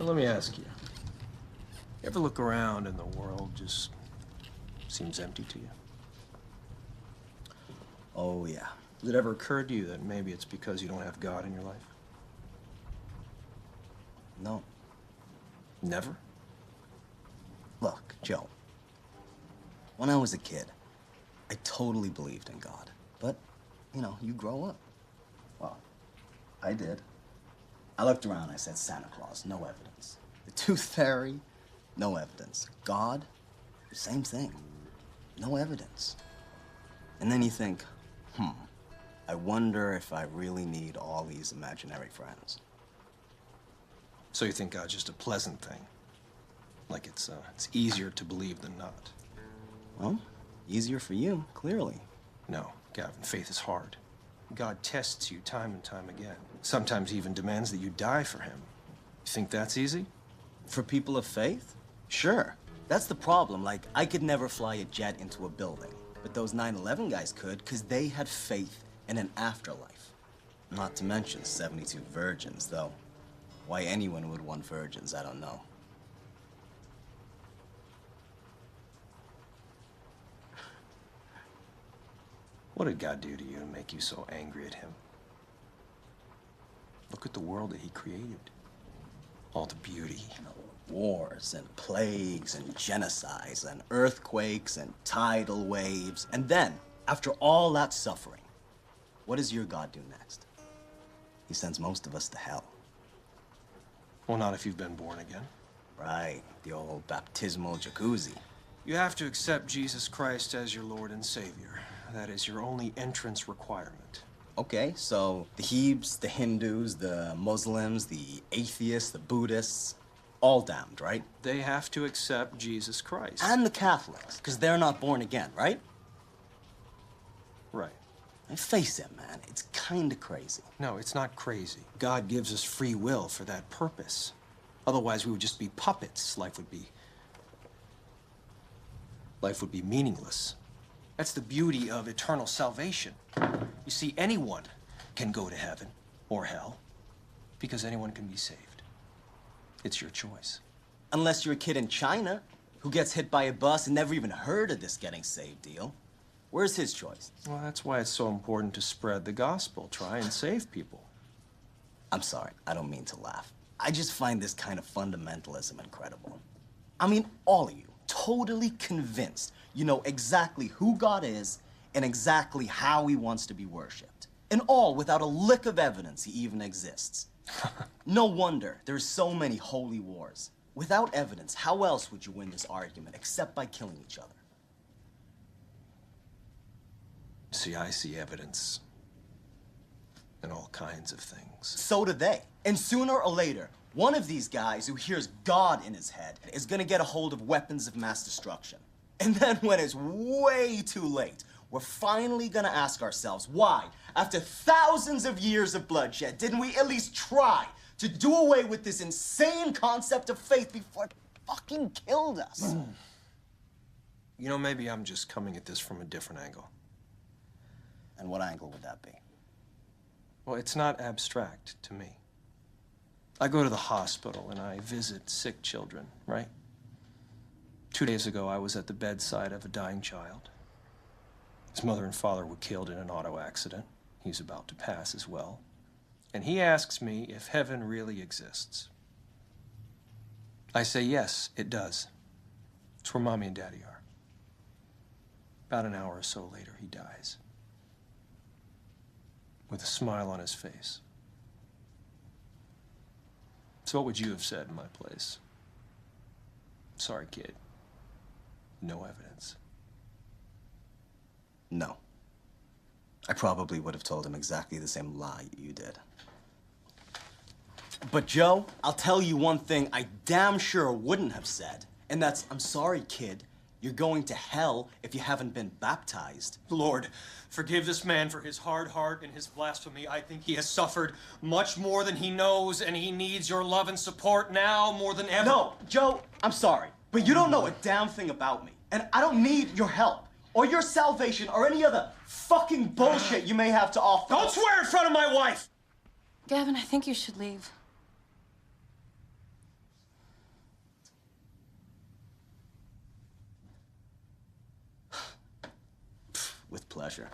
Well, let me ask you. You ever look around and the world just seems empty to you? Oh, yeah. Has it ever occurred to you that maybe it's because you don't have God in your life? No. Never? Look, Joe. When I was a kid, I totally believed in God. But, you know, you grow up. Well, I did. I looked around, I said, Santa Claus, no evidence. The Tooth Fairy, no evidence. God, same thing. No evidence. And then you think, I wonder if I really need all these imaginary friends. So you think God's just a pleasant thing? Like it's easier to believe than not? Well, easier for you, clearly. No, Gavin, faith is hard. God tests you time and time again. Sometimes even demands that you die for him. You think that's easy? For people of faith? Sure. That's the problem. Like, I could never fly a jet into a building. But those 9/11 guys could, because they had faith in an afterlife. Not to mention 72 virgins, though. Why anyone would want virgins, I don't know. What did God do to you to make you so angry at him? Look at the world that he created. All the beauty. Wars and plagues and genocides and earthquakes and tidal waves. And then, after all that suffering, what does your God do next? He sends most of us to hell. Well, not if you've been born again. Right, the old baptismal jacuzzi. You have to accept Jesus Christ as your Lord and Savior. That is your only entrance requirement. Okay, so the Hebes, the Hindus, the Muslims, the atheists, the Buddhists, all damned, right? They have to accept Jesus Christ. And the Catholics, because they're not born again, right? Right. And face it, man, it's kind of crazy. No, it's not crazy. God gives us free will for that purpose. Otherwise, we would just be puppets. Life would be meaningless. That's the beauty of eternal salvation. You see, anyone can go to heaven or hell because anyone can be saved. It's your choice. Unless you're a kid in China who gets hit by a bus and never even heard of this getting saved deal. Where's his choice? Well, that's why it's so important to spread the gospel. Try and save people. I'm sorry, I don't mean to laugh. I just find this kind of fundamentalism incredible. I mean, all of you, totally convinced you know exactly who God is and exactly how he wants to be worshipped. And all without a lick of evidence he even exists. No wonder there's so many holy wars. Without evidence, how else would you win this argument except by killing each other? See, I see evidence in all kinds of things. So do they. And sooner or later, one of these guys who hears God in his head is gonna get a hold of weapons of mass destruction. And then when it's way too late, we're finally gonna ask ourselves why, after thousands of years of bloodshed, didn't we at least try to do away with this insane concept of faith before it fucking killed us? You know, maybe I'm just coming at this from a different angle. And what angle would that be? Well, it's not abstract to me. I go to the hospital and I visit sick children, right? 2 days ago, I was at the bedside of a dying child. His mother and father were killed in an auto accident. He's about to pass as well. And he asks me if heaven really exists. I say, yes, it does. It's where Mommy and Daddy are. About an hour or so later, he dies. With a smile on his face. So what would you have said in my place? Sorry, kid. No evidence. No. I probably would have told him exactly the same lie you did. But Joe, I'll tell you one thing I damn sure wouldn't have said, and that's, I'm sorry, kid, you're going to hell if you haven't been baptized. Lord, forgive this man for his hard heart and his blasphemy. I think he has suffered much more than he knows, and he needs your love and support now more than ever. No, Joe, I'm sorry, but you don't know a damn thing about me, and I don't need your help, or your salvation, or any other fucking bullshit you may have to offer. Don't swear in front of my wife! Gavin, I think you should leave. With pleasure.